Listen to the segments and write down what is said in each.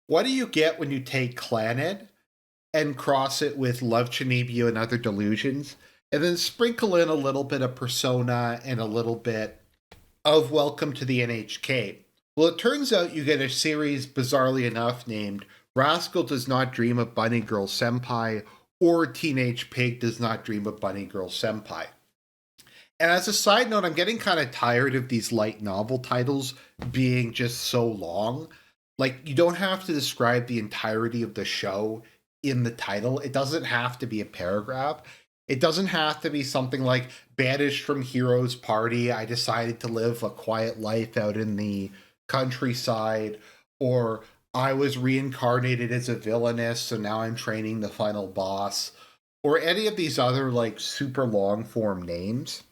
what do you get when you take Clannad and cross it with Love Chinibyo and Other Delusions, and then sprinkle in a little bit of Persona and a little bit of Welcome to the NHK? Well, it turns out you get a series, bizarrely enough, named Rascal Does Not Dream of Bunny Girl Senpai, or Teenage Pig Does Not Dream of Bunny Girl Senpai. And as a side note, I'm getting kind of tired of these light novel titles being just so long. Like, you don't have to describe the entirety of the show in the title. It doesn't have to be a paragraph. It doesn't have to be something like Banished from Hero's Party, I decided to live a quiet life out in the countryside, or I was reincarnated as a villainess, so now I'm training the final boss, or any of these other like super long form names.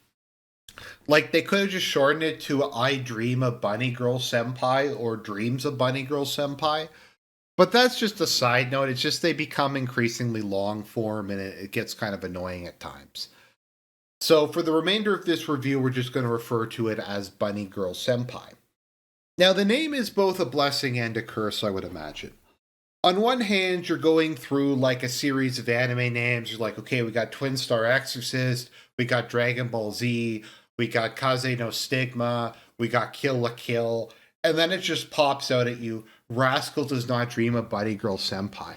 Like, they could have just shortened it to I Dream of Bunny Girl Senpai or Dreams of Bunny Girl Senpai. But that's just a side note. It's just they become increasingly long form and it gets kind of annoying at times. So for the remainder of this review, we're just going to refer to it as Bunny Girl Senpai. Now, the name is both a blessing and a curse, I would imagine. On one hand, you're going through like a series of anime names. You're like, okay, we got Twin Star Exorcist, we got Dragon Ball Z, we got Kaze no Stigma, we got Kill la Kill, and then it just pops out at you, Rascal Does Not Dream of Bunny Girl Senpai.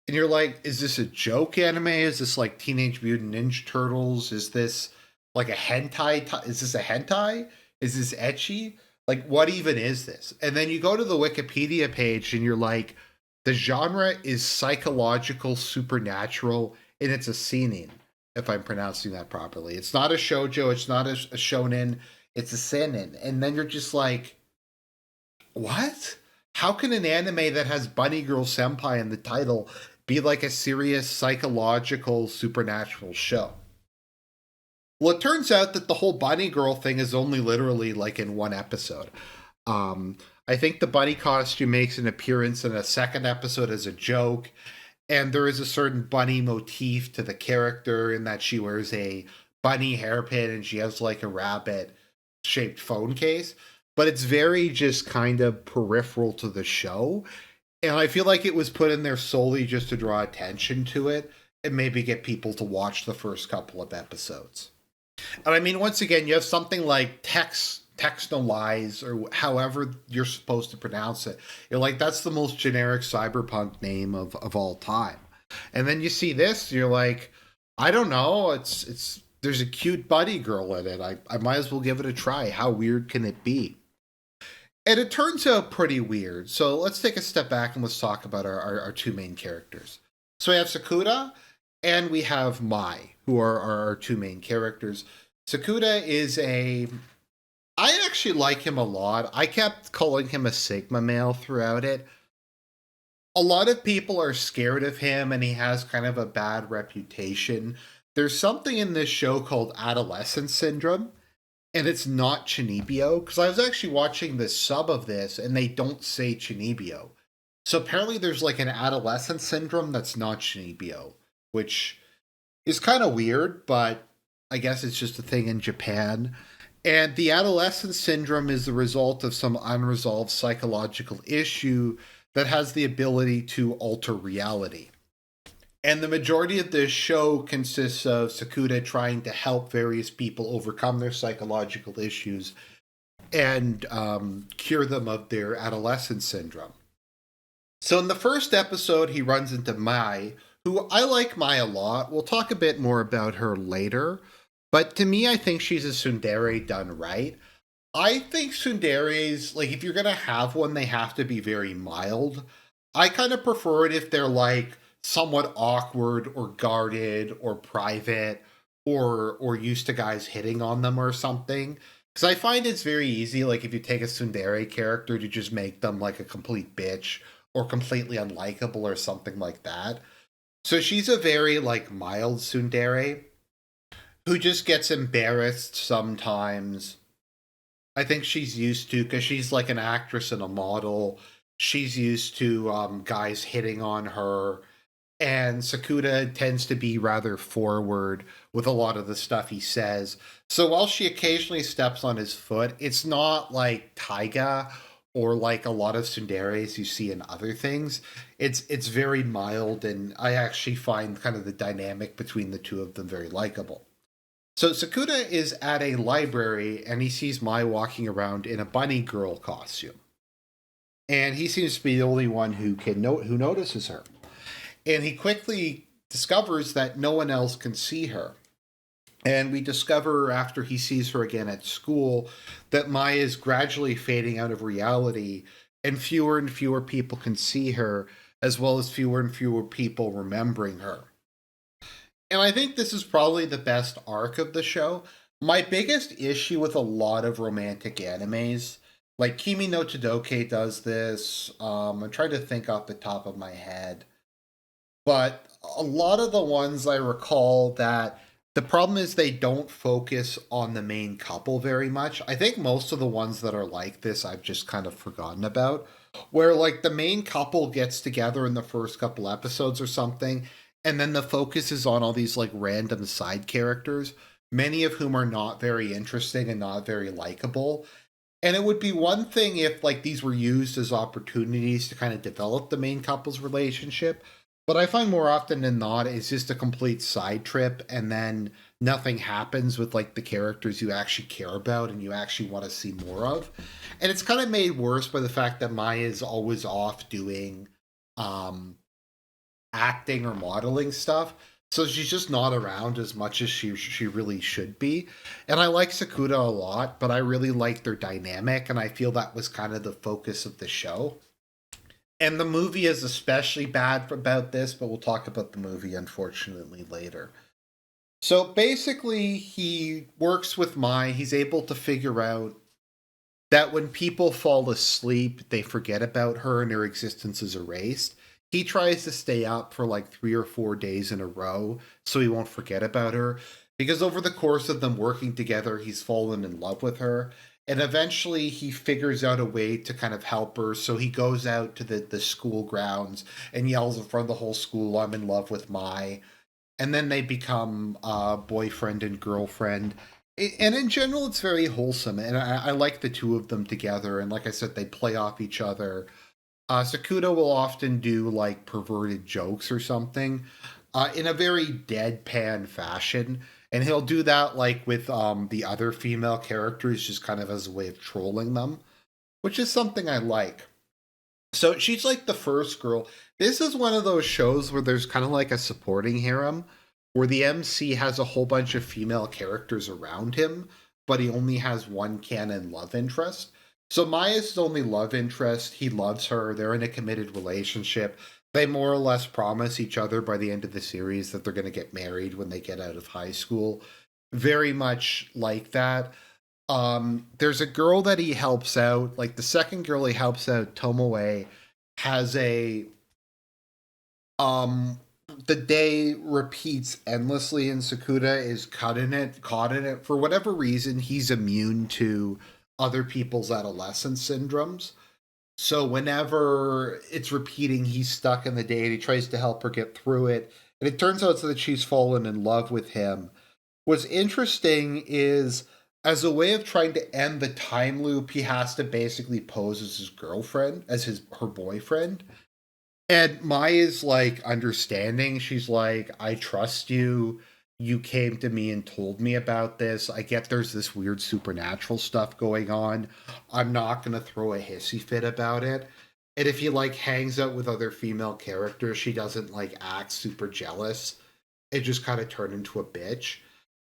And you're like, is this a joke anime? Is this like Teenage Mutant Ninja Turtles? Is this like a hentai? Is this a hentai? Is this ecchi? Like, what even is this? And then you go to the Wikipedia page and you're like, the genre is psychological supernatural, and it's a seinen, if I'm pronouncing that properly. It's not a shoujo, it's not a shonen, it's a seinen. And then you're just like, what? How can an anime that has Bunny Girl Senpai in the title be like a serious psychological supernatural show? Well, it turns out that the whole Bunny Girl thing is only literally like in one episode. I think the bunny costume makes an appearance in a second episode as a joke, and there is a certain bunny motif to the character in that she wears a bunny hairpin and she has like a rabbit shaped phone case. But it's very just kind of peripheral to the show. And I feel like it was put in there solely just to draw attention to it and maybe get people to watch the first couple of episodes. And I mean, once again, you have something like Textolize, or however you're supposed to pronounce it. You're like, that's the most generic cyberpunk name of all time. And then you see this, you're like, I don't know, it's there's a cute bunny girl in it. I might as well give it a try. How weird can it be? And it turns out pretty weird. So let's take a step back and let's talk about our two main characters. So we have Sakura and we have Mai, who are our two main characters. Sakura is I actually like him a lot. I kept calling him a Sigma male throughout it. A lot of people are scared of him and he has kind of a bad reputation. There's something in this show called adolescent syndrome, and it's not Chinibyo, because I was actually watching the sub of this and they don't say Chinibyo. So apparently there's like an adolescent syndrome that's not Chinibyo, which is kind of weird, but I guess it's just a thing in Japan. And the adolescent syndrome is the result of some unresolved psychological issue that has the ability to alter reality. And the majority of this show consists of Sakura trying to help various people overcome their psychological issues and cure them of their adolescent syndrome. So in the first episode, he runs into Mai, who I like Mai a lot. We'll talk a bit more about her later. But to me, I think she's a tsundere done right. I think tsunderes, like, if you're going to have one, they have to be very mild. I kind of prefer it if they're like somewhat awkward or guarded or private or used to guys hitting on them or something. Because I find it's very easy, like, if you take a tsundere character to just make them like a complete bitch or completely unlikable or something like that. So she's a very like mild tsundere who just gets embarrassed sometimes. I think she's used to, because she's like an actress and a model, she's used to guys hitting on her. And Sakura tends to be rather forward with a lot of the stuff he says. So while she occasionally steps on his foot, it's not like Taiga or like a lot of tsunderes you see in other things. It's very mild, and I actually find kind of the dynamic between the two of them very likable. So Sakuda is at a library and he sees Mai walking around in a bunny girl costume. And he seems to be the only one who notices her. And he quickly discovers that no one else can see her. And we discover after he sees her again at school that Mai is gradually fading out of reality, and fewer people can see her, as well as fewer and fewer people remembering her. And I think this is probably the best arc of the show. My biggest issue with a lot of romantic animes, like Kimi no Todoke does this. I'm trying to think off the top of my head, but a lot of the ones I recall that the problem is they don't focus on the main couple very much. I think most of the ones that are like this I've just kind of forgotten about. Where like the main couple gets together in the first couple episodes or something, and then the focus is on all these like random side characters, many of whom are not very interesting and not very likable. And it would be one thing if like these were used as opportunities to kind of develop the main couple's relationship, but I find more often than not it's just a complete side trip, and then nothing happens with like the characters you actually care about and you actually want to see more of. And it's kind of made worse by the fact that Maya is always off doing um acting or modeling stuff. So she's just not around as much as she really should be. And I like Sakuda a lot, but I really like their dynamic, and I feel that was kind of the focus of the show. And the movie is especially bad about this, but we'll talk about the movie unfortunately later. So basically, he works with Mai. He's able to figure out that when people fall asleep, they forget about her and her existence is erased. He tries to stay up for like 3 or 4 days in a row so he won't forget about her. Because over the course of them working together, he's fallen in love with her. And eventually he figures out a way to kind of help her. So he goes out to the school grounds and yells in front of the whole school, I'm in love with Mai. And then they become boyfriend and girlfriend. And in general, it's very wholesome. And I like the two of them together. And like I said, they play off each other. Sakuda will often do like perverted jokes or something in a very deadpan fashion. And he'll do that like with the other female characters, just kind of as a way of trolling them, which is something I like. So she's like the first girl. This is one of those shows where there's kind of like a supporting harem where the MC has a whole bunch of female characters around him, but he only has one canon love interest. So Maya's his only love interest. He loves her. They're in a committed relationship. They more or less promise each other by the end of the series that they're going to get married when they get out of high school. Very much like that. There's a girl that he helps out. Like the second girl he helps out, Tomoe, has a um the day repeats endlessly, and Sakuda is caught in it. For whatever reason, he's immune to other people's adolescent syndromes. So whenever it's repeating, he's stuck in the day and he tries to help her get through it. And it turns out that she's fallen in love with him. What's interesting is, as a way of trying to end the time loop, he has to basically pose as his girlfriend, as her boyfriend. And Maya's like understanding. She's like, I trust you. You came to me and told me about this. I get there's this weird supernatural stuff going on. I'm not going to throw a hissy fit about it. And if he like hangs out with other female characters, she doesn't like act super jealous. It just kind of turn into a bitch.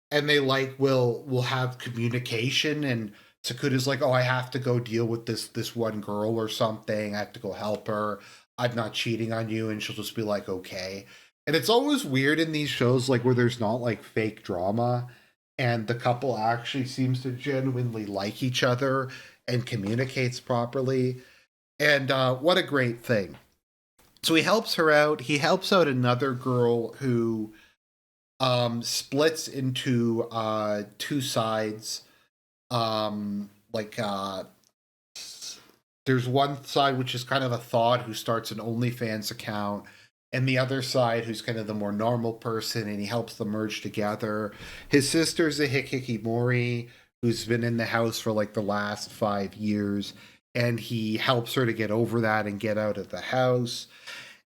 And they like will have communication, and Sakuda's like, oh, I have to go deal with this one girl or something. I have to go help her. I'm not cheating on you. And she'll just be like, okay. And it's always weird in these shows like where there's not like fake drama and the couple actually seems to genuinely like each other and communicates properly. And what a great thing. So he helps her out. He helps out another girl who splits into two sides. Like there's one side which is kind of a thought who starts an OnlyFans account, and the other side who's kind of the more normal person, and he helps them merge together. His sister's a Hikikimori who's been in the house for like the last 5 years, and he helps her to get over that and get out of the house.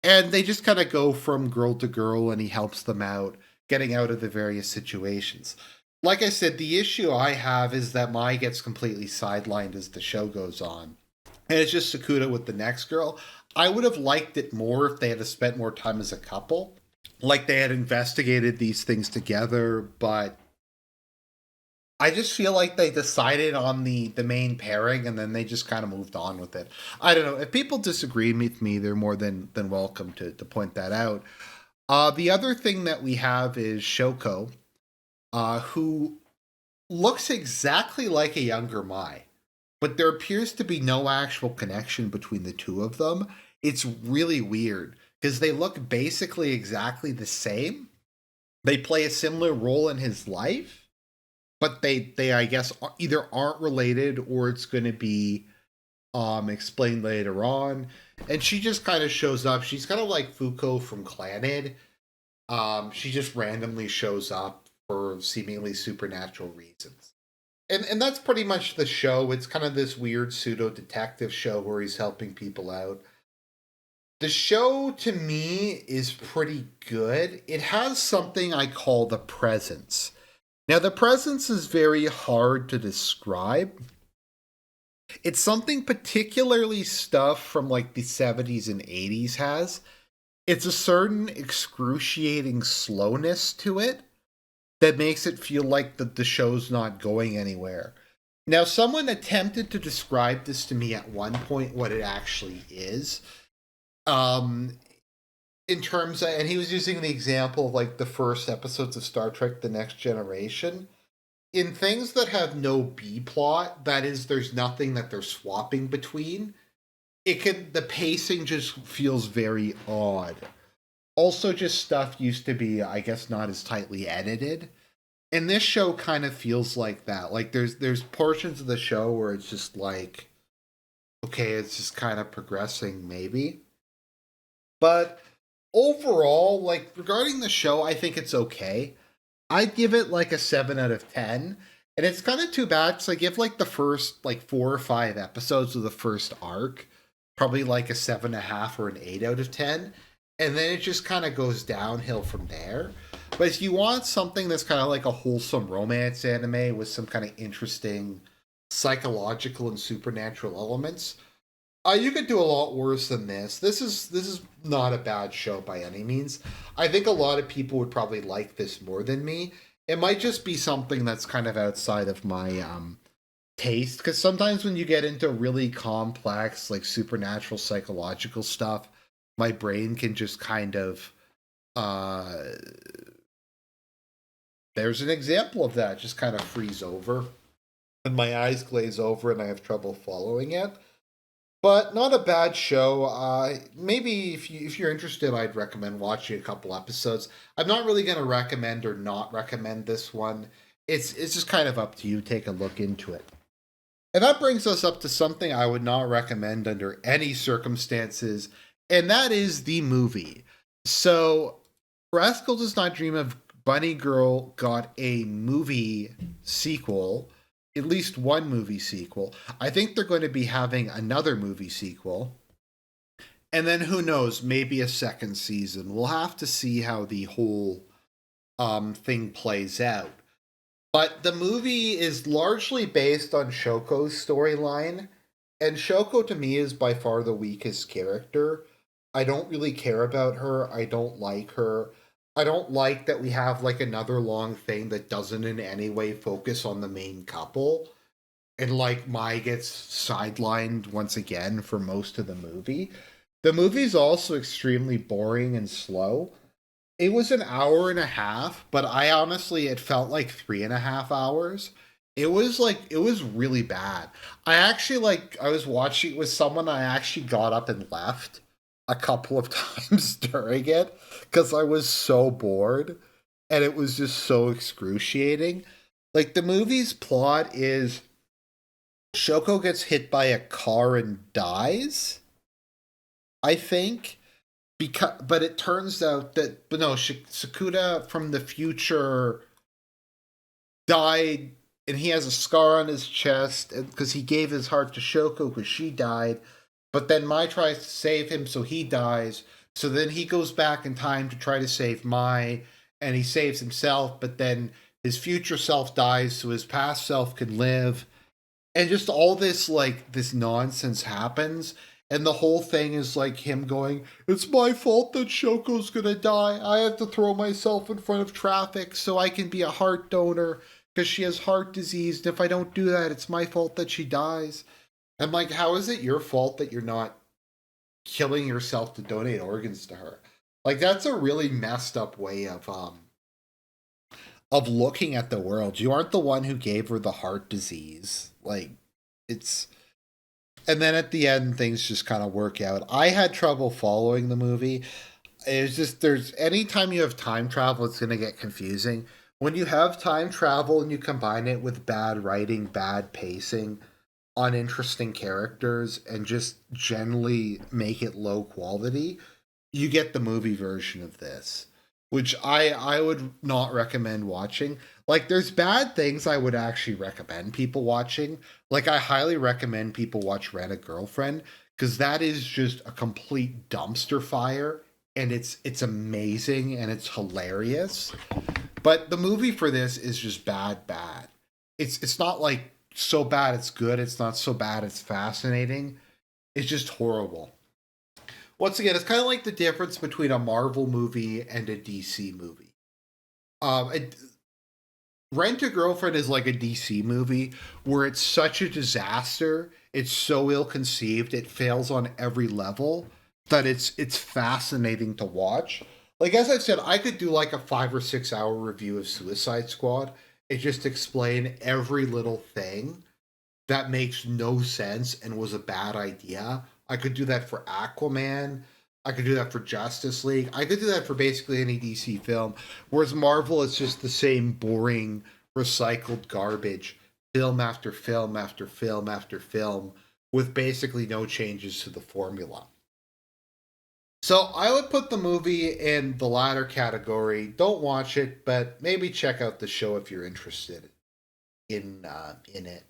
And they just kind of go from girl to girl, and he helps them out, getting out of the various situations. Like I said, the issue I have is that Mai gets completely sidelined as the show goes on. And it's just Sakuda with the next girl. I would have liked it more if they had spent more time as a couple. Like they had investigated these things together, but I just feel like they decided on the main pairing and then they just kind of moved on with it. I don't know. If people disagree with me, they're more than welcome to point that out. The other thing that we have is Shoko, who looks exactly like a younger Mai, but there appears to be no actual connection between the two of them. It's really weird because they look basically exactly the same. They play a similar role in his life, but they I guess either aren't related or it's going to be explained later on. And she just kind of shows up. She's kind of like Fuko from Clannad. She just randomly shows up for seemingly supernatural reasons. And that's pretty much the show. It's kind of this weird pseudo detective show where he's helping people out. The show to me is pretty good. It has something I call the presence. Now, the presence is very hard to describe. It's something particularly stuff from like the 70s and 80s has. It's a certain excruciating slowness to it that makes it feel like the show's not going anywhere. Now, someone attempted to describe this to me at one point, what it actually is. In terms of, and he was using the example of like the first episodes of Star Trek The Next Generation. In things that have no B plot, that is, there's nothing that they're swapping between, the pacing just feels very odd. Also, just stuff used to be, I guess, not as tightly edited. And this show kind of feels like that. Like there's portions of the show where it's just like, okay, it's just kind of progressing maybe. But overall, like regarding the show, I think it's okay. I'd give it like a 7 out of 10. And it's kind of too bad because I give like the first like 4 or 5 episodes of the first arc probably like a 7.5 or an 8 out of 10. And then it just kind of goes downhill from there. But if you want something that's kind of like a wholesome romance anime with some kind of interesting psychological and supernatural elements, you could do a lot worse than this. This is not a bad show by any means. I think a lot of people would probably like this more than me. It might just be something that's kind of outside of my taste because sometimes when you get into really complex like supernatural psychological stuff, my brain can just kind of uh there's an example of that, just kind of freeze over and my eyes glaze over and I have trouble following it. But not a bad show. Maybe if you're interested, I'd recommend watching a couple episodes. I'm not really going to recommend or not recommend this one. It's just kind of up to you. Take a look into it. And that brings us up to something I would not recommend under any circumstances, and that is the movie. So, Rascal Does Not Dream of Bunny Girl got a movie sequel, at least one movie sequel. I think they're going to be having another movie sequel. And then who knows, maybe a second season. We'll have to see how the whole thing plays out. But the movie is largely based on Shoko's storyline, and Shoko to me is by far the weakest character. I don't really care about her. I don't like her. I don't like that we have like another long thing that doesn't in any way focus on the main couple. And like Mai gets sidelined once again for most of the movie. The movie's also extremely boring and slow. It was an hour and a half, but I honestly, it felt like 3.5 hours. It was really bad. I actually I was watching it with someone, I actually got up and left a couple of times during it because I was so bored and it was just so excruciating. Like the movie's plot is Shoko gets hit by a car and dies, I think. But it turns out that Sakuda from the future died and he has a scar on his chest because he gave his heart to Shoko because she died. But then Mai tries to save him, so he dies. So then he goes back in time to try to save Mai, and he saves himself. But then his future self dies, so his past self can live. And just all this this nonsense happens, and the whole thing is like him going, "It's my fault that Shoko's gonna die. I have to throw myself in front of traffic so I can be a heart donor because she has heart disease. And if I don't do that, it's my fault that she dies." I'm like, how is it your fault that you're not killing yourself to donate organs to her? Like that's a really messed up way of looking at the world. You aren't the one who gave her the heart disease. Like it's and then at the end things just kind of work out. I had trouble following the movie. It's just there's anytime you have time travel, it's gonna get confusing. When you have time travel and you combine it with bad writing, bad pacing, uninteresting characters, and just generally make it low quality, you get the movie version of this, which I would not recommend watching. Like there's bad things I would actually recommend people watching. Like I highly recommend people watch Rent a Girlfriend because that is just a complete dumpster fire, and it's amazing and it's hilarious. But the movie for this is just bad. It's not like so bad it's good. It's not so bad it's fascinating. It's just horrible. Once again, it's kind of like the difference between a Marvel movie and a DC movie. It, Rent a Girlfriend is like a DC movie where it's such a disaster, it's so ill conceived, it fails on every level that it's fascinating to watch. Like as I've said, I could do like a 5 or 6 hour review of Suicide Squad. It just explain every little thing that makes no sense and was a bad idea. I could do that for Aquaman. I could do that for Justice League. I could do that for basically any DC film. Whereas Marvel is just the same boring, recycled garbage, film after film after film after film, with basically no changes to the formula. So I would put the movie in the latter category. Don't watch it, but maybe check out the show if you're interested in it.